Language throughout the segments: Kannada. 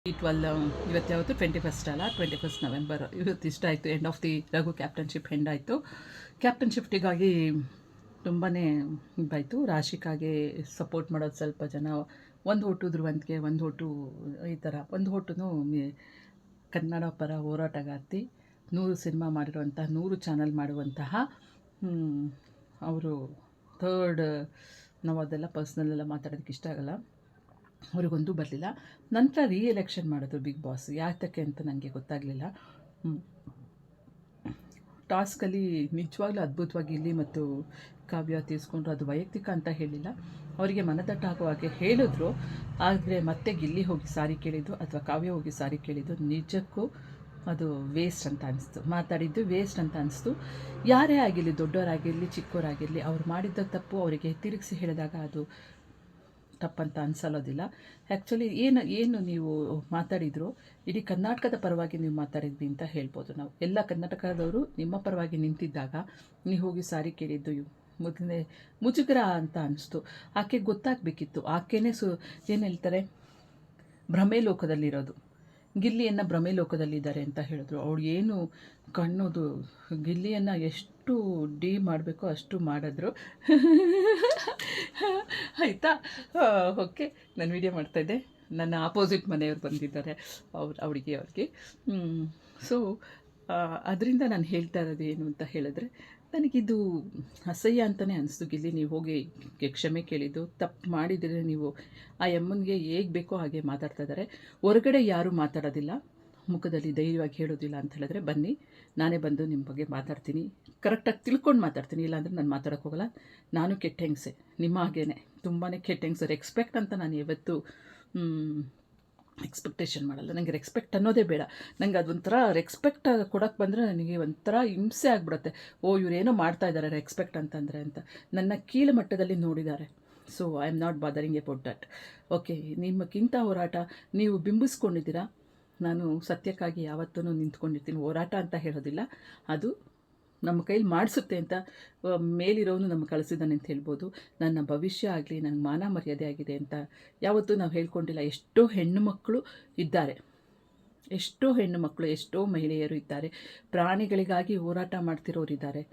ಇವತ್ತು ಯಾವತ್ತು 21 ಅಲ್ಲ, 21 ನವೆಂಬರ್. ಇವತ್ತು ಇಷ್ಟ ಆಯಿತು, end of the Raghu captainship end ಆಯಿತು. ಕ್ಯಾಪ್ಟನ್ಶಿಪ್ಟಿಗಾಗಿ ತುಂಬಾ ಇದಾಯಿತು. ರಾಶಿಕಾಗೆ ಸಪೋರ್ಟ್ ಮಾಡೋದು ಸ್ವಲ್ಪ ಜನ, ಒಂದು ಓಟು ಧ್ರುವಂತಿಗೆ, ಒಂದು ಓಟು ಈ ಥರ, ಒಂದು ಓಟು ಕನ್ನಡ ಪರ ಹೋರಾಟಗಾರ್ತಿ, 100 ಸಿನಿಮಾ ಮಾಡಿರುವಂತಹ, 100 ಚಾನಲ್ ಮಾಡುವಂತಹ ಅವರು ಥರ್ಡ್. ನಾವು ಅದೆಲ್ಲ ಪರ್ಸ್ನಲ್ಲೆಲ್ಲ ಮಾತಾಡೋದಕ್ಕೆ ಇಷ್ಟ ಆಗಲ್ಲ. ಅವ್ರಿಗೊಂದು ಬರಲಿಲ್ಲ. ನಂತರ ಎಲೆಕ್ಷನ್ ಮಾಡಿದ್ರು ಬಿಗ್ ಬಾಸ್. ಯಾತಕ್ಕೆ ಅಂತ ನನಗೆ ಗೊತ್ತಾಗಲಿಲ್ಲ. ಟಾಸ್ಕಲ್ಲಿ ನಿಜವಾಗ್ಲೂ ಅದ್ಭುತವಾಗಿ ಇಲ್ಲಿ ಮತ್ತು ಕಾವ್ಯ ತೀರಿಸ್ಕೊಂಡ್ರು. ಅದು ವೈಯಕ್ತಿಕ ಅಂತ ಹೇಳಿಲ್ಲ, ಅವರಿಗೆ ಮನದಟ್ಟಾಗುವ ಹಾಗೆ ಹೇಳಿದ್ರು. ಆದರೆ ಮತ್ತೆ ಗಿಲ್ಲಿ ಹೋಗಿ ಸಾರಿ ಕೇಳಿದ್ದು ಅಥವಾ ಕಾವ್ಯ ಹೋಗಿ ಸಾರಿ ಕೇಳಿದ್ದು ನಿಜಕ್ಕೂ ಅದು ವೇಸ್ಟ್ ಅಂತ ಅನಿಸ್ತು. ಮಾತಾಡಿದ್ದು ವೇಸ್ಟ್ ಅಂತ ಅನಿಸ್ತು. ಯಾರೇ ಆಗಿರಲಿ, ದೊಡ್ಡವರಾಗಿರಲಿ ಚಿಕ್ಕವರಾಗಿರಲಿ, ಅವ್ರು ಮಾಡಿದ್ದ ತಪ್ಪು ಅವರಿಗೆ ತಿರುಗಿಸಿ ಹೇಳಿದಾಗ ಅದು ತಪ್ಪಂತ ಅನಿಸೋದಿಲ್ಲ. ಆ್ಯಕ್ಚುಲಿ ಏನು ನೀವು ಮಾತಾಡಿದ್ರು, ಇಡೀ ಕರ್ನಾಟಕದ ಪರವಾಗಿ ನೀವು ಮಾತಾಡಿದ್ವಿ ಅಂತ ಹೇಳ್ಬೋದು. ನಾವು ಎಲ್ಲ ಕರ್ನಾಟಕದವರು ನಿಮ್ಮ ಪರವಾಗಿ ನಿಂತಿದ್ದಾಗ ನೀವು ಹೋಗಿ ಸಾರಿ ಕೇಳಿದ್ದು ಮೊದಲನೇ ಮುಜುಗರ ಅಂತ ಅನಿಸ್ತು. ಆಕೆಗೆ ಗೊತ್ತಾಗಬೇಕಿತ್ತು. ಆಕೆನೇ ಏನು ಹೇಳ್ತಾರೆ, ಭ್ರಮೆ ಲೋಕದಲ್ಲಿರೋದು. ಗಿಲ್ಲಿಯನ್ನು ಭ್ರಮೆ ಲೋಕದಲ್ಲಿದ್ದಾರೆ ಅಂತ ಹೇಳಿದ್ರು. ಅವಳು ಏನು ಕಣ್ಣೋದು, ಗಿಲ್ಲಿಯನ್ನು ಎಷ್ಟು ಮಾಡಬೇಕೋ ಅಷ್ಟು ಮಾಡಿದ್ರು. ಆಯಿತಾ? ಓಕೆ, ನಾನು ವೀಡಿಯೋ ಮಾಡ್ತಾಯಿದ್ದೆ. ನನ್ನ ಆಪೋಸಿಟ್ ಮನೆಯವ್ರು ಬಂದಿದ್ದಾರೆ, ಅವ್ರಿಗೆ. ಸೊ ಅದರಿಂದ ನಾನು ಹೇಳ್ತಾ ಇರೋದು ಏನು ಅಂತ ಹೇಳಿದ್ರೆ, ನನಗಿದು ಅಸಹ್ಯ ಅಂತಲೇ ಅನಿಸ್ತು. ಗಿಲ್ಲಿ, ನೀವು ಹೋಗಿ ಕ್ಷಮೆ ಕೇಳಿದ್ದು ತಪ್ಪು ಮಾಡಿದರೆ ನೀವು ಆ ಅಮ್ಮನಿಗೆ ಹೇಗೆ ಬೇಕೋ ಹಾಗೆ ಮಾತಾಡ್ತಾ ಇದ್ದಾರೆ. ಹೊರಗಡೆ ಯಾರೂ ಮಾತಾಡೋದಿಲ್ಲ, ಮುಖದಲ್ಲಿ ಧೈರ್ಯವಾಗಿ ಹೇಳೋದಿಲ್ಲ ಅಂತ ಹೇಳಿದ್ರೆ ಬನ್ನಿ, ನಾನೇ ಬಂದು ನಿಮ್ಮ ಬಗ್ಗೆ ಮಾತಾಡ್ತೀನಿ, ಕರೆಕ್ಟಾಗಿ ತಿಳ್ಕೊಂಡು ಮಾತಾಡ್ತೀನಿ. ಇಲ್ಲಾಂದರೆ ನಾನು ಮಾತಾಡೋಕ್ಕೆ ಹೋಗಲ್ಲ. ನಾನು ಕೆಟ್ಟ ಹೆಂಗಸೆ, ನಿಮ್ಮ ಹಾಗೇನೆ ತುಂಬಾ ಕೆಟ್ಟ ಹೆಂಗಸೆ. ರೆಸ್ಪೆಕ್ಟ್ ಅಂತ ನಾನು ಯಾವತ್ತೂ ಎಕ್ಸ್ಪೆಕ್ಟೇಷನ್ ಮಾಡಲ್ಲ. ನನಗೆ ರೆಸ್ಪೆಕ್ಟ್ ಅನ್ನೋದೇ ಬೇಡ. ನನಗೆ ಅದೊಂಥರ ರೆಸ್ಪೆಕ್ಟ್ ಕೊಡೋಕ್ಕೆ ಬಂದರೆ ನನಗೆ ಒಂಥರ ಹಿಂಸೆ ಆಗಿಬಿಡುತ್ತೆ. ಇವರೇನೋ ಮಾಡ್ತಾ ಇದ್ದಾರೆ ರೆಸ್ಪೆಕ್ಟ್ ಅಂತಂದರೆ ಅಂತ ನನ್ನ ಕೀಳು ಮಟ್ಟದಲ್ಲಿ ನೋಡಿದ್ದಾರೆ. So I am not bothering about that. Okay, ನಿಮ್ಮಕ್ಕಿಂತ ಹೋರಾಟ ನೀವು ಬಿಂಬಿಸ್ಕೊಂಡಿದ್ದೀರಾ. ನಾನು ಸತ್ಯಕ್ಕಾಗಿ ಯಾವತ್ತೂ ನಿಂತ್ಕೊಂಡಿರ್ತೀನಿ. ಹೋರಾಟ ಅಂತ ಹೇಳೋದಿಲ್ಲ, ಅದು ನಮ್ಮ ಕೈಲಿ ಮಾಡಿಸುತ್ತೆ ಅಂತ ಮೇಲಿರೋನು ನಮಗೆ ಕಳಿಸಿದ್ದಾನೆ ಅಂತ ಹೇಳ್ಬೋದು. ನನ್ನ ಭವಿಷ್ಯ ಆಗಲಿ, ನನಗೆ ಮಾನ ಮರ್ಯಾದೆ ಆಗಿದೆ ಅಂತ ಯಾವತ್ತೂ ನಾವು ಹೇಳ್ಕೊಂಡಿಲ್ಲ. ಎಷ್ಟೋ ಹೆಣ್ಣು ಮಕ್ಕಳು ಇದ್ದಾರೆ, ಎಷ್ಟೋ ಹೆಣ್ಣು ಮಕ್ಕಳು, ಎಷ್ಟೋ ಮಹಿಳೆಯರು ಇದ್ದಾರೆ. ಪ್ರಾಣಿಗಳಿಗಾಗಿ ಹೋರಾಟ ಮಾಡ್ತಿರೋರಿದ್ದಾರೆ,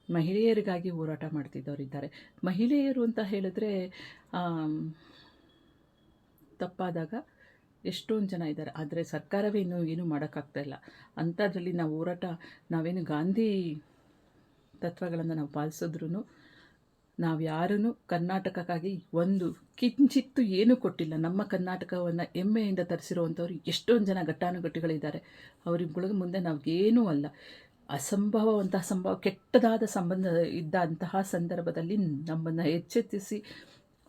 ಮಹಿಳೆಯರಿಗಾಗಿ ಹೋರಾಟ ಮಾಡ್ತಿದ್ದವರಿದ್ದಾರೆ. ಮಹಿಳೆಯರು ಅಂತ ಹೇಳಿದ್ರೆ ತಪ್ಪಾದಾಗ ಎಷ್ಟೊಂದು ಜನ ಇದ್ದಾರೆ. ಆದರೆ ಸರ್ಕಾರವೇ ಏನೂ ಮಾಡೋಕ್ಕಾಗ್ತಾಯಿಲ್ಲ. ಅಂಥದ್ರಲ್ಲಿ ನಾವು ಹೋರಾಟ, ನಾವೇನು ಗಾಂಧಿ ತತ್ವಗಳನ್ನು ನಾವು ಪಾಲಿಸಿದ್ರೂ ನಾವು ಯಾರೂ ಕರ್ನಾಟಕಕ್ಕಾಗಿ ಒಂದು ಕಿಂಚಿತ್ತು ಏನೂ ಕೊಟ್ಟಿಲ್ಲ. ನಮ್ಮ ಕರ್ನಾಟಕವನ್ನು ಹೆಮ್ಮೆಯಿಂದ ತರಿಸಿರುವಂಥವ್ರು ಎಷ್ಟೊಂದು ಜನ ಘಟ್ಟಾನುಘಟಿಗಳಿದ್ದಾರೆ. ಅವ್ರಿಗಳ ಮುಂದೆ ನಾವೇನೂ ಅಲ್ಲ. ಸಂಭವ ಕೆಟ್ಟದಾದ ಸಂಬಂಧ ಇದ್ದಂತಹ ಸಂದರ್ಭದಲ್ಲಿ ನಮ್ಮನ್ನು ಎಚ್ಚೆತ್ತಿಸಿ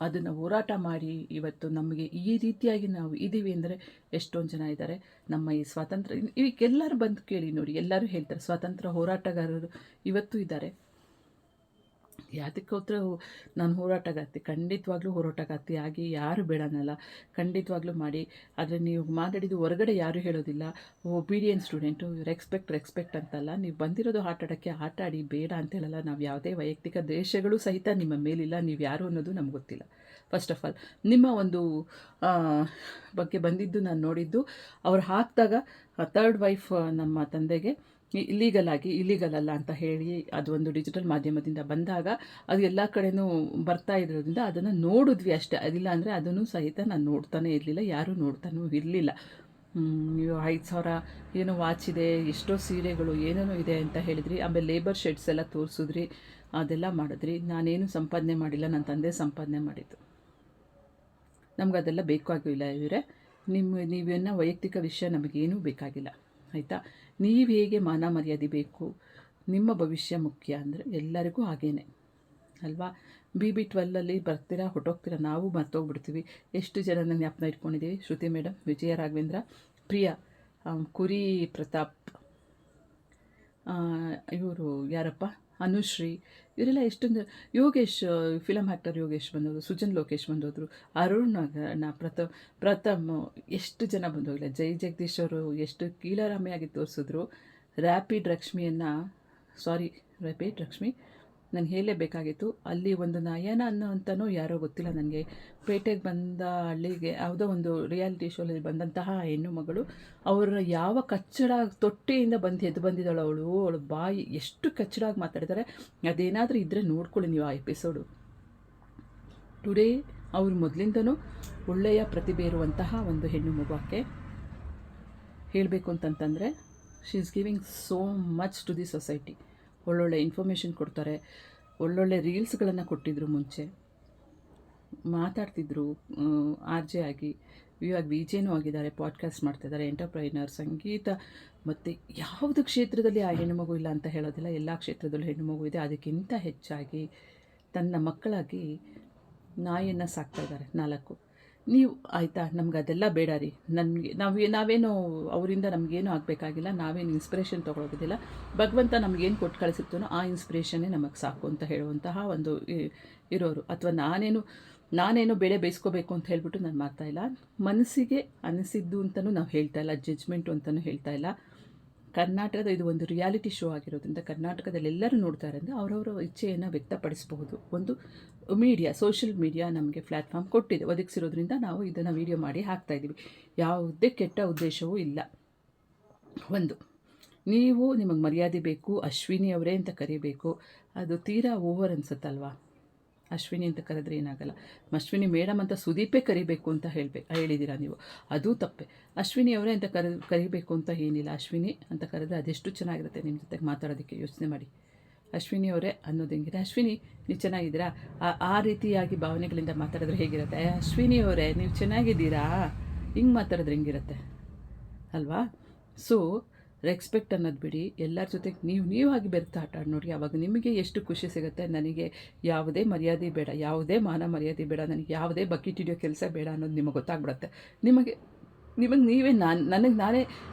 ಅದನ್ನು ಹೋರಾಟ ಮಾಡಿ ಇವತ್ತು ನಮಗೆ ಈ ರೀತಿಯಾಗಿ ನಾವು ಇದ್ದೀವಿ ಅಂದರೆ ಎಷ್ಟೊಂದು ಜನ ಇದ್ದಾರೆ. ನಮ್ಮ ಈ ಸ್ವಾತಂತ್ರ್ಯ, ಎಲ್ಲರೂ ಬಂದು ಕೇಳಿ ನೋಡಿ, ಎಲ್ಲರೂ ಹೇಳ್ತಾರೆ ಸ್ವಾತಂತ್ರ್ಯ ಹೋರಾಟಗಾರರು ಇವತ್ತು ಇದ್ದಾರೆ. ಯಾವುದಕ್ಕೋತ್ರ ನಾನು ಹೋರಾಟಗಾರ್ತಿ, ಖಂಡಿತವಾಗ್ಲೂ ಹೋರಾಟಗಾರ್ತಿ ಆಗಿ ಯಾರು ಬೇಡನಲ್ಲ, ಖಂಡಿತವಾಗ್ಲೂ ಮಾಡಿ. ಆದರೆ ನೀವು ಮಾತಾಡಿದ್ದು ಹೊರಗಡೆ ಯಾರೂ ಹೇಳೋದಿಲ್ಲ. ಒಬೀಡಿಯನ್ ಸ್ಟೂಡೆಂಟು, ರೆಸ್ಪೆಕ್ಟ್ ಅಂತಲ್ಲ. ನೀವು ಬಂದಿರೋದು ಆಟ ಆಡೋಕ್ಕೆ, ಆಟ ಆಡಿ, ಬೇಡ ಅಂತ ಹೇಳಲ್ಲ. ನಾವು ಯಾವುದೇ ವೈಯಕ್ತಿಕ ದ್ವೇಷಗಳು ಸಹಿತ ನಿಮ್ಮ ಮೇಲಿಲ್ಲ. ನೀವು ಯಾರು ಅನ್ನೋದು ನಮ್ಗೆ ಗೊತ್ತಿಲ್ಲ. ಫಸ್ಟ್ ಆಫ್ ಆಲ್ ನಿಮ್ಮ ಒಂದು ಬಗ್ಗೆ ಬಂದಿದ್ದು ನಾನು ನೋಡಿದ್ದು, ಅವ್ರು ಹಾಕಿದಾಗ ಥರ್ಡ್ ವೈಫ್ ನಮ್ಮ ತಂದೆಗೆ ಇಲ್ಲಿಗಲ್ ಅಲ್ಲ ಅಂತ ಹೇಳಿ ಅದು ಒಂದು ಡಿಜಿಟಲ್ ಮಾಧ್ಯಮದಿಂದ ಬಂದಾಗ ಅದು ಎಲ್ಲ ಕಡೆನೂ ಬರ್ತಾ ಇರೋದ್ರಿಂದ ಅದನ್ನು ನೋಡಿದ್ವಿ ಅಷ್ಟೇ. ಅದಿಲ್ಲ ಅಂದರೆ ಅದನ್ನು ಸಹಿತ ನಾನು ನೋಡ್ತಾನೆ ಇರಲಿಲ್ಲ, ಯಾರೂ ನೋಡ್ತಾನೂ ಇರಲಿಲ್ಲ. ನೀವು 5,000 ಏನೋ ವಾಚ್ ಇದೆ, ಎಷ್ಟೋ ಸೀರೆಗಳು ಏನೇನೋ ಇದೆ ಅಂತ ಹೇಳಿದ್ರಿ. ಆಮೇಲೆ ಲೇಬರ್ ಶೆಡ್ಸ್ ಎಲ್ಲ ತೋರಿಸಿದ್ರಿ, ಅದೆಲ್ಲ ಮಾಡಿದ್ರಿ. ನಾನೇನು ಸಂಪಾದನೆ ಮಾಡಿಲ್ಲ, ನನ್ನ ತಂದೆ ಸಂಪಾದನೆ ಮಾಡಿದ್ದು. ನಮ್ಗೆ ಅದೆಲ್ಲ ಬೇಕಾಗಿಲ್ಲ ಇವರೇ. ನೀವೇನೋ ವೈಯಕ್ತಿಕ ವಿಷಯ ನಮಗೇನೂ ಬೇಕಾಗಿಲ್ಲ, ಆಯಿತಾ? ನೀವು ಹೇಗೆ ಮಾನ ಮರ್ಯಾದೆ ಬೇಕು, ನಿಮ್ಮ ಭವಿಷ್ಯ ಮುಖ್ಯ ಅಂದರೆ ಎಲ್ಲರಿಗೂ ಹಾಗೇನೆ ಅಲ್ವಾ? BB12 ಬರ್ತೀರಾ, ಹೊಟ್ಟೋಗ್ತೀರಾ, ನಾವು ಮರ್ತೋಗ್ಬಿಡ್ತೀವಿ. ಎಷ್ಟು ಜನನ ಜ್ಞಾಪನ ಇಟ್ಕೊಂಡಿದ್ದೀವಿ? ಶ್ರುತಿ ಮೇಡಮ್, ವಿಜಯ ರಾಘವೇಂದ್ರ, ಪ್ರಿಯಾ, ಕುರಿ ಪ್ರತಾಪ್, ಇವರು ಯಾರಪ್ಪ, ಅನುಶ್ರೀ, ಇವರೆಲ್ಲ ಎಷ್ಟೊಂದು, ಯೋಗೇಶ್, ಫಿಲಮ್ ಆ್ಯಕ್ಟರ್ ಯೋಗೇಶ್ ಬಂದೋದು, ಸುಜನ್ ಲೋಕೇಶ್ ಬಂದೋದ್ರು, ಅರುಣ್ ಪ್ರಥಮ್, ಎಷ್ಟು ಜನ ಬಂದೋಗಿಲ್ಲ. ಜೈ ಜಗದೀಶ್ ಅವರು ಎಷ್ಟು ಕೀಳರಾಮೆಯಾಗಿ ತೋರಿಸಿದ್ರು. ರ್ಯಾಪಿಡ್ ಲಕ್ಷ್ಮಿ, ನಾನು ಹೇಳಲೇಬೇಕಾಗಿತ್ತು. ಅಲ್ಲಿ ಒಂದು ನಯನ ಅಂತನೋ ಯಾರೋ ಗೊತ್ತಿಲ್ಲ ನನಗೆ, ಪೇಟೆಗೆ ಬಂದ ಹಳ್ಳಿಗೆ ಯಾವುದೋ ಒಂದು ರಿಯಾಲಿಟಿ ಶೋನಲ್ಲಿ ಬಂದಂತಹ ಹೆಣ್ಣು ಮಗಳು, ಅವ್ರನ್ನ ಯಾವ ಕಚ್ಚಡ ತೊಟ್ಟೆಯಿಂದ ಎದ್ದು ಬಂದಿದ್ದಾಳು ಅವಳು ಬಾಯಿ ಎಷ್ಟು ಕಚ್ಚಡಾಗಿ ಮಾತಾಡಿದ್ದಾರೆ. ಅದೇನಾದರೂ ಇದ್ದರೆ ನೋಡ್ಕೊಳ್ಳಿ ನೀವು ಆ ಎಪಿಸೋಡು. ಟುಡೇ ಅವ್ರು ಮೊದಲಿಂದನೂ ಒಳ್ಳೆಯ ಪ್ರತಿಭೆ ಇರುವಂತಹ ಒಂದು ಹೆಣ್ಣು ಮಗು. ಆಕೆ ಹೇಳಬೇಕು ಅಂತಂತಂದರೆ she is giving so much to the society. ಒಳ್ಳೊಳ್ಳೆ ಇನ್ಫಾರ್ಮೇಷನ್ ಕೊಡ್ತಾರೆ, ಒಳ್ಳೊಳ್ಳೆ ರೀಲ್ಸ್ಗಳನ್ನು ಕೊಟ್ಟಿದ್ದರು, ಮುಂಚೆ ಮಾತಾಡ್ತಿದ್ರು ಆರ್ ಜೆ ಆಗಿ, ಇವಾಗ ವಿ ಜೆನೂ ಆಗಿದ್ದಾರೆ, ಪಾಡ್ಕಾಸ್ಟ್ ಮಾಡ್ತಿದ್ದಾರೆ, ಎಂಟರ್ಪ್ರೈನರ್, ಸಂಗೀತ, ಮತ್ತು ಯಾವುದು ಕ್ಷೇತ್ರದಲ್ಲಿ ಆ ಹೆಣ್ಣುಮಗು ಇಲ್ಲ ಅಂತ ಹೇಳೋದಿಲ್ಲ, ಎಲ್ಲ ಕ್ಷೇತ್ರದಲ್ಲೂ ಹೆಣ್ಣುಮಗು ಇದೆ. ಅದಕ್ಕಿಂತ ಹೆಚ್ಚಾಗಿ ತನ್ನ ಮಕ್ಕಳಾಗಿ ನಾಯಿಯನ್ನು ಸಾಕ್ತಾಯಿದ್ದಾರೆ 4. ನೀವು ಆಯಿತಾ, ನಮ್ಗೆ ಅದೆಲ್ಲ ಬೇಡ ರೀ, ನನಗೆ ನಾವೇನು ಅವರಿಂದ ನಮಗೇನು ಆಗಬೇಕಾಗಿಲ್ಲ, ನಾವೇನು ಇನ್ಸ್ಪಿರೇಷನ್ ತೊಗೊಳೋದಿಲ್ಲ, ಭಗವಂತ ನಮಗೇನು ಕೊಟ್ಟು ಕಳಿಸಿರ್ತಾನೋ ಆ ಇನ್ಸ್ಪಿರೇಷನ್ನೇ ನಮಗೆ ಸಾಕು ಅಂತ ಹೇಳುವಂತಹ ಒಂದು ಇರೋರು. ಅಥವಾ ನಾನೇನು ಬೇಳೆ ಬೇಯಿಸ್ಕೋಬೇಕು ಅಂತ ಹೇಳ್ಬಿಟ್ಟು ನಾನು ಮಾಡ್ತಾಯಿಲ್ಲ, ಮನಸ್ಸಿಗೆ ಅನಿಸಿದ್ದು ಅಂತಲೂ ನಾವು ಹೇಳ್ತಾ ಇಲ್ಲ, ಜಡ್ಜ್ಮೆಂಟು ಅಂತಲೂ ಹೇಳ್ತಾ ಇಲ್ಲ. ಕರ್ನಾಟಕದ ಇದು ಒಂದು ರಿಯಾಲಿಟಿ ಶೋ ಆಗಿರೋದ್ರಿಂದ ಕರ್ನಾಟಕದಲ್ಲಿ ಎಲ್ಲರೂ ನೋಡ್ತಾ ಇರೋದ್ರಿಂದ ಅವರವರ ಇಚ್ಛೆಯನ್ನು ವ್ಯಕ್ತಪಡಿಸಬಹುದು. ಒಂದು ಮೀಡಿಯಾ, ಸೋಷಿಯಲ್ ಮೀಡಿಯಾ ನಮಗೆ ಪ್ಲ್ಯಾಟ್ಫಾರ್ಮ್ ಒದಗಿಸಿರೋದ್ರಿಂದ ನಾವು ಇದನ್ನು ವೀಡಿಯೋ ಮಾಡಿ ಹಾಕ್ತಾಯಿದ್ದೀವಿ. ಯಾವುದೇ ಕೆಟ್ಟ ಉದ್ದೇಶವೂ ಇಲ್ಲ. ಒಂದು, ನೀವು ನಿಮಗೆ ಮರ್ಯಾದೆ ಬೇಕು, ಅಶ್ವಿನಿ ಅವರೇ ಅಂತ ಕರಿಬೇಕು, ಅದು ತೀರಾ ಓವರ್ ಅನ್ಸುತ್ತಲ್ವಾ? ಅಶ್ವಿನಿ ಅಂತ ಕರೆದ್ರೆ ಏನಾಗಲ್ಲ, ಅಶ್ವಿನಿ ಮೇಡಮ್ ಅಂತ ಸುದೀಪೇ ಕರಿಬೇಕು ಅಂತ ಹೇಳಿದ್ದೀರಾ ನೀವು, ಅದು ತಪ್ಪೆ. ಅಶ್ವಿನಿ ಅವರೇ ಅಂತ ಕರಿಬೇಕು ಅಂತ ಏನಿಲ್ಲ, ಅಶ್ವಿನಿ ಅಂತ ಕರೆದ್ರೆ ಅದೆಷ್ಟು ಚೆನ್ನಾಗಿರುತ್ತೆ ನಿಮ್ಮ ಜೊತೆಗೆ ಮಾತಾಡೋದಕ್ಕೆ. ಯೋಚನೆ ಮಾಡಿ, ಅಶ್ವಿನಿ ಅವರೇ ಅನ್ನೋದು ಹೆಂಗಿದೆ? ಅಶ್ವಿನಿ ನೀವು ಚೆನ್ನಾಗಿದ್ದೀರಾ, ಆ ರೀತಿಯಾಗಿ ಭಾವನೆಗಳಿಂದ ಮಾತಾಡಿದ್ರೆ ಹೇಗಿರುತ್ತೆ? ಅಶ್ವಿನಿ ಅವರೇ ನೀವು ಚೆನ್ನಾಗಿದ್ದೀರಾ, ಹಿಂಗೆ ಮಾತಾಡಿದ್ರೆ ಹೆಂಗಿರುತ್ತೆ ಅಲ್ವಾ? ಸೊ ರೆಸ್ಪೆಕ್ಟ್ ಅನ್ನೋದು ಬಿಡಿ, ಎಲ್ಲರ ಜೊತೆಗೆ ನೀವಾಗಿ ಬೆರೆತು ಆಟ ಆಡಿ ನೋಡಿ, ಆವಾಗ ನಿಮಗೆ ಎಷ್ಟು ಖುಷಿ ಸಿಗುತ್ತೆ. ನನಗೆ ಯಾವುದೇ ಮರ್ಯಾದೆ ಬೇಡ, ಯಾವುದೇ ಮಾನ ಮರ್ಯಾದೆ ಬೇಡ, ನನಗೆ ಯಾವುದೇ ಬಕೆಟ್ ಹಿಡಿಯೋ ಕೆಲಸ ಬೇಡ ಅನ್ನೋದು ನಿಮಗೆ ಗೊತ್ತಾಗ್ಬಿಡುತ್ತೆ. ನಿಮಗೆ ನೀವೇ ನನಗೆ ನಾನೇ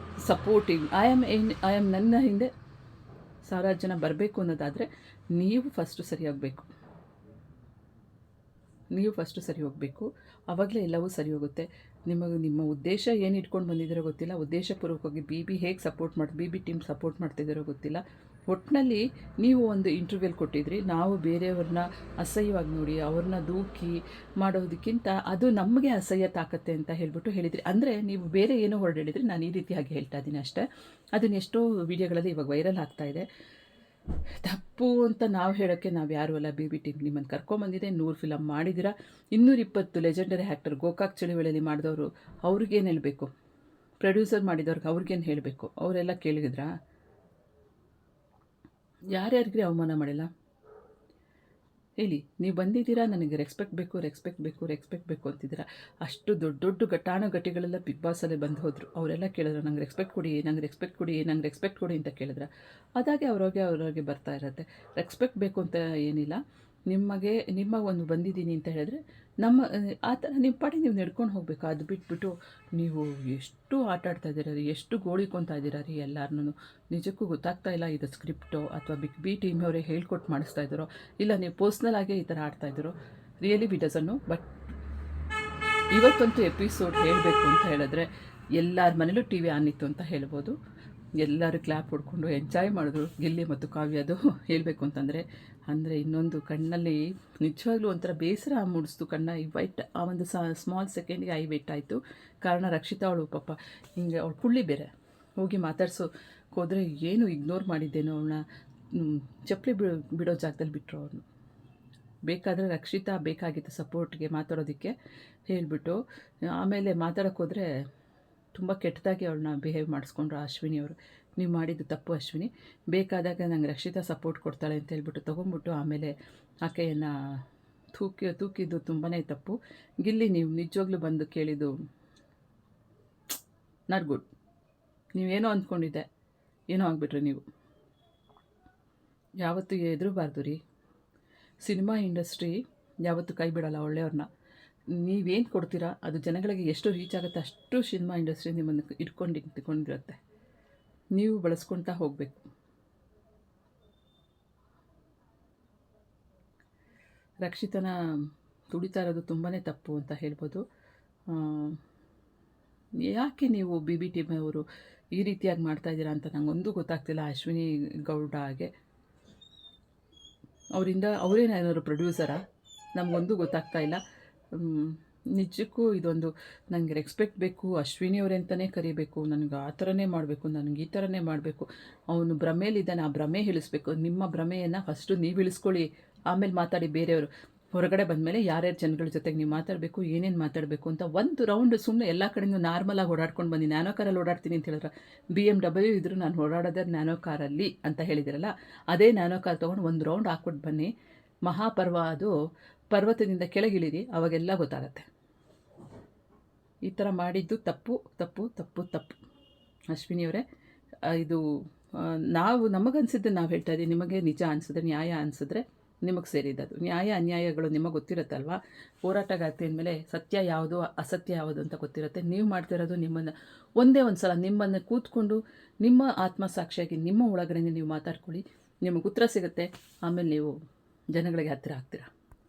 ಸಪೋರ್ಟಿಂಗ್, ಐ ಆಮ್ ನನ್ನ ಹಿಂದೆ 1000 ಜನ ಬರಬೇಕು ಅನ್ನೋದಾದರೆ ನೀವು ಫಸ್ಟು ಸರಿ ಹೋಗಬೇಕು. ಆವಾಗಲೇ ಎಲ್ಲವೂ ಸರಿ ಹೋಗುತ್ತೆ. ನಿಮ್ಮ ಉದ್ದೇಶ ಏನು ಇಟ್ಕೊಂಡು ಬಂದಿದ್ದೀರೋ ಗೊತ್ತಿಲ್ಲ, ಉದ್ದೇಶಪೂರ್ವಕವಾಗಿ ಬಿ ಹೇಗೆ ಸಪೋರ್ಟ್ ಬಿ ಟೀಮ್ ಸಪೋರ್ಟ್ ಮಾಡ್ತಿದ್ದಾರೋ ಗೊತ್ತಿಲ್ಲ. ಒಟ್ಟಿನಲ್ಲಿ ನೀವು ಒಂದು ಇಂಟರ್ವ್ಯೂಲ್ ಕೊಟ್ಟಿದ್ರಿ, ನಾವು ಬೇರೆಯವ್ರನ್ನ ಅಸಹ್ಯವಾಗಿ ನೋಡಿ ಅವ್ರನ್ನ ದೂಕಿ ಮಾಡೋದಕ್ಕಿಂತ ಅದು ನಮಗೆ ಅಸಹ್ಯ ತಾಕತ್ತೆ ಅಂತ ಹೇಳ್ಬಿಟ್ಟು ಹೇಳಿದ್ರಿ. ಅಂದರೆ ನೀವು ಬೇರೆ ಏನೋ ಹೊರಡಿದ್ರಿ, ನಾನು ಈ ರೀತಿಯಾಗಿ ಹೇಳ್ತಾ ಇದ್ದೀನಿ ಅಷ್ಟೇ. ಅದನ್ನ ಎಷ್ಟೋ ವೀಡಿಯೋಗಳಲ್ಲಿ ಇವಾಗ ವೈರಲ್ ಆಗ್ತಾಯಿದೆ. ತಪ್ಪು ಅಂತ ನಾವು ಹೇಳೋಕ್ಕೆ ನಾವು ಯಾರೂ ಅಲ್ಲ. ಬಿ ಟೀಮ್ ನಿಮ್ಮನ್ನು ಕರ್ಕೊಂಬಂದಿದೆ, 100 ಫಿಲಮ್ ಮಾಡಿದ್ದೀರಾ, 220 ಲೆಜೆಂಡರಿ ಆ್ಯಕ್ಟರ್ ಗೋಕಾಕ್ ಚಳುವಳಿಯಲ್ಲಿ ಮಾಡಿದವರು ಅವ್ರಿಗೇನು ಹೇಳಬೇಕು, ಪ್ರೊಡ್ಯೂಸರ್ ಮಾಡಿದವ್ರಿಗೆ ಅವ್ರಿಗೇನು ಹೇಳಬೇಕು? ಅವರೆಲ್ಲ ಕೇಳಿದ್ರಾ? ಯಾರ್ಯಾರಿಗೆ ಅವಮಾನ ಮಾಡಿಲ್ಲ ಹೇಳಿ? ನೀವು ಬಂದಿದ್ದೀರಾ, ನನಗೆ ರೆಸ್ಪೆಕ್ಟ್ ಬೇಕು ಅಂತಿದ್ದೀರಾ. ಅಷ್ಟು ದೊಡ್ಡ ಘಟಾನುಘಟಿಗಳೆಲ್ಲ ಬಿಗ್ ಬಾಸಲ್ಲಿ ಬಂದು ಹೋದರು. ಅವರೆಲ್ಲ ಕೇಳಿದ್ರು, ನಂಗೆ ರೆಸ್ಪೆಕ್ಟ್ ಕೊಡಿ ಅಂತ ಕೇಳಿದ್ರೆ ಅದಾಗೆ ಅವ್ರಿಗೆ ಬರ್ತಾ ಇರುತ್ತೆ. ರೆಸ್ಪೆಕ್ಟ್ ಬೇಕು ಅಂತ ಏನಿಲ್ಲ, ನಿಮ್ಮ ಒಂದು ಬಂದಿದ್ದೀನಿ ಅಂತ ಹೇಳಿದ್ರೆ ಆ ಥರ ನಿಮ್ಮ ಪಾಡಿ ನೀವು ನಡ್ಕೊಂಡು ಹೋಗಬೇಕು. ಅದು ಬಿಟ್ಬಿಟ್ಟು ನೀವು ಎಷ್ಟು ಆಟ ಆಡ್ತಾ ಇದ್ದೀರ ರೀ, ಎಷ್ಟು ಗೋಳಿಕೊತಾ ಇದ್ದೀರಾ ರೀ ಎಲ್ಲರನ್ನೂ. ನಿಜಕ್ಕೂ ಗೊತ್ತಾಗ್ತಾ ಇಲ್ಲ, ಇದು ಸ್ಕ್ರಿಪ್ಟೋ ಅಥವಾ ಬಿ ಟೀಮ್ ಅವರೇ ಹೇಳ್ಕೊಟ್ಟು ಮಾಡಿಸ್ತಾ ಇದ್ದಾರೋ, ಇಲ್ಲ ನೀವು ಪರ್ಸ್ನಲ್ ಆಗೇ ಈ ಥರ ಆಡ್ತಾಯಿದ್ರು. ರಿಯಲಿ ಡಸನ್ನು. ಬಟ್ ಇವತ್ತಂತೂ ಎಪಿಸೋಡ್ ಹೇಳಬೇಕು ಅಂತ ಹೇಳಿದ್ರೆ ಎಲ್ಲರ ಮನೇಲೂ ಟಿ ವಿ ಆನ್ ಇತ್ತು ಅಂತ ಹೇಳ್ಬೋದು. ಎಲ್ಲರೂ ಕ್ಲ್ಯಾಪ್ ಹೊಡ್ಕೊಂಡು ಎಂಜಾಯ್ ಮಾಡಿದ್ರು, ಗಿಲ್ಲಿ ಮತ್ತು ಕಾವ್ಯದು ಹೇಳಬೇಕು ಅಂತಂದರೆ. ಇನ್ನೊಂದು ಕಣ್ಣಲ್ಲಿ ನಿಜವಾಗ್ಲೂ ಒಂಥರ ಬೇಸರ ಮೂಡಿಸ್ತು. ಐ ವೈಟ್, ಆ ಒಂದು ಸ್ಮಾಲ್ ಸೆಕೆಂಡಿಗೆ ಐ ವೆಟ್ ಆಯಿತು. ಕಾರಣ ರಕ್ಷಿತಾ ಅವಳು ಪಾಪ ಹಿಂಗೆ ಅವಳು ಪುಳ್ಳಿ ಬೇರೆ ಹೋಗಿ ಮಾತಾಡ್ಸೋಕೋದ್ರೆ ಏನು ಇಗ್ನೋರ್ ಮಾಡಿದ್ದೇನೋ ಅವಳನ್ನ, ಚಪ್ಪಲಿ ಬಿಡೋ ಜಾಗದಲ್ಲಿ ಬಿಟ್ಟರು ಅವ್ರನ್ನ. ಬೇಕಾದರೆ ರಕ್ಷಿತಾ ಬೇಕಾಗಿತ್ತು ಸಪೋರ್ಟ್ಗೆ ಮಾತಾಡೋದಕ್ಕೆ ಹೇಳಿಬಿಟ್ಟು, ಆಮೇಲೆ ಮಾತಾಡೋಕ್ಕೋದ್ರೆ ತುಂಬ ಕೆಟ್ಟದಾಗಿ ಅವಳನ್ನ ಬಿಹೇವ್ ಮಾಡಿಸ್ಕೊಂಡ್ರು ಅಶ್ವಿನಿ ಅವರು. ನೀವು ಮಾಡಿದ್ದು ತಪ್ಪು ಅಶ್ವಿನಿ, ಬೇಕಾದಾಗ ನಂಗೆ ರಕ್ಷಿತಾ ಸಪೋರ್ಟ್ ಕೊಡ್ತಾಳೆ ಅಂತ ಹೇಳ್ಬಿಟ್ಟು ತೊಗೊಂಬಿಟ್ಟು ಆಮೇಲೆ ಆಕೆಯನ್ನು ತೂಕಿದ್ದು ತುಂಬಾ ತಪ್ಪು. ಗಿಲ್ಲಿ ನೀವು ನಿಜವಾಗ್ಲೂ ಬಂದು ಕೇಳಿದ್ದು ನಾಟ್ ಗುಡ್. ನೀವೇನೋ ಅಂದ್ಕೊಂಡಿದ್ದೆ, ಏನೋ ಆಗಿಬಿಟ್ರಿ ನೀವು. ಯಾವತ್ತೂ ಎದುರಬಾರ್ದು ರೀ. ಸಿನಿಮಾ ಇಂಡಸ್ಟ್ರಿ ಯಾವತ್ತೂ ಕೈ ಬಿಡೋಲ್ಲ ಒಳ್ಳೆಯವ್ರನ್ನ. ನೀವೇನು ಕೊಡ್ತೀರಾ ಅದು ಜನಗಳಿಗೆ ಎಷ್ಟು ರೀಚ್ ಆಗುತ್ತೆ ಅಷ್ಟು ಸಿನಿಮಾ ಇಂಡಸ್ಟ್ರಿ ನಿಮ್ಮನ್ನು ಇಟ್ಕೊಂಡಿರುತ್ತೆ. ನೀವು ಬಳಸ್ಕೊಳ್ತಾ ಹೋಗಬೇಕು. ರಕ್ಷಿತನ ತುಡಿತಾ ಇರೋದು ತುಂಬಾ ತಪ್ಪು ಅಂತ ಹೇಳ್ಬೋದು. ಯಾಕೆ ನೀವು ಬಿ ಟೀಮ್ ಅವರು ಈ ರೀತಿಯಾಗಿ ಮಾಡ್ತಾಯಿದ್ದೀರಾ ಅಂತ ನಂಗೊಂದು ಗೊತ್ತಾಗ್ತಿಲ್ಲ. ಅಶ್ವಿನಿ ಗೌಡ ಹಾಗೆ ಅವರಿಂದ ಅವರೇನಾದ್ರು ಪ್ರೊಡ್ಯೂಸರಾ? ನಮಗೊಂದು ಗೊತ್ತಾಗ್ತಾ ಇಲ್ಲ. ನಿಜಕ್ಕೂ ಇದೊಂದು ನನಗೆ ರೆಸ್ಪೆಕ್ಟ್ ಬೇಕು, ಅಶ್ವಿನಿ ಅವರೇ ಅಂತಲೇ ಕರಿಬೇಕು, ನನಗೆ ಆ ಥರನೇ ಮಾಡಬೇಕು, ನನಗೆ ಈ ಥರನೇ ಮಾಡಬೇಕು. ಅವನು ಭ್ರಮೇಲಿದ್ದಾನೆ, ಆ ಭ್ರಮೆ ಇಳಿಸ್ಬೇಕು. ನಿಮ್ಮ ಭ್ರಮೆಯನ್ನು ಫಸ್ಟು ನೀವು ಇಳಿಸ್ಕೊಳ್ಳಿ, ಆಮೇಲೆ ಮಾತಾಡಿ ಬೇರೆಯವರು. ಹೊರಗಡೆ ಬಂದಮೇಲೆ ಯಾರ್ಯಾರು ಜನಗಳ ಜೊತೆಗೆ ನೀವು ಮಾತಾಡಬೇಕು, ಏನೇನು ಮಾತಾಡಬೇಕು ಅಂತ ಒಂದು ರೌಂಡ್ ಸುಮ್ಮನೆ ಎಲ್ಲ ಕಡೆಯೂ ನಾರ್ಮಲಾಗಿ ಓಡಾಡ್ಕೊಂಡು ಬನ್ನಿ. ನ್ಯಾನೋ ಕಾರಲ್ಲಿ ಓಡಾಡ್ತೀನಿ ಅಂತ ಹೇಳಿದ್ರೆ BMW ಇದ್ದರೂ ನಾನು ಓಡಾಡೋದೇ ನ್ಯಾನೋ ಕಾರಲ್ಲಿ ಅಂತ ಹೇಳಿದಿರಲ್ಲ, ಅದೇ ನ್ಯಾನೋ ಕಾರ್ ತೊಗೊಂಡು ಒಂದು ರೌಂಡ್ ಹಾಕ್ಬಿಟ್ಟು ಬನ್ನಿ. ಮಹಾಪರ್ವ ಅದು, ಪರ್ವತದಿಂದ ಕೆಳಗಿಳಿರಿ, ಅವಾಗೆಲ್ಲ ಗೊತ್ತಾಗತ್ತೆ. ಈ ಥರ ಮಾಡಿದ್ದು ತಪ್ಪು ತಪ್ಪು ತಪ್ಪು ತಪ್ಪು. ಅಶ್ವಿನಿಯವರೇ, ಇದು ನಾವು ನಮಗನ್ಸಿದ್ದು ನಾವು ಹೇಳ್ತಾ ಇದ್ದೀವಿ. ನಿಮಗೆ ನಿಜ ಅನಿಸಿದ್ರೆ, ನ್ಯಾಯ ಅನಿಸಿದ್ರೆ ನಿಮಗೆ ಸೇರಿದ್ದದು. ನ್ಯಾಯ ಅನ್ಯಾಯಗಳು ನಿಮಗೆ ಗೊತ್ತಿರುತ್ತಲ್ವ. ಹೋರಾಟಗಾರ್ತಿ ಅಂದಮೇಲೆ ಸತ್ಯ ಯಾವುದು ಅಸತ್ಯ ಯಾವುದು ಅಂತ ಗೊತ್ತಿರುತ್ತೆ. ನೀವು ಮಾಡ್ತಿರೋದು ನಿಮ್ಮನ್ನು ಒಂದೇ ಒಂದು ಸಲ ನಿಮ್ಮನ್ನು ಕೂತ್ಕೊಂಡು ನಿಮ್ಮ ಆತ್ಮಸಾಕ್ಷಿಯಾಗಿ ನಿಮ್ಮ ಒಳಗಡೆ ನೀವು ಮಾತಾಡ್ಕೊಳ್ಳಿ, ನಿಮಗೆ ಉತ್ತರ ಸಿಗುತ್ತೆ. ಆಮೇಲೆ ನೀವು ಜನಗಳಿಗೆ ಹತ್ತಿರ ಆಗ್ತೀರಾ.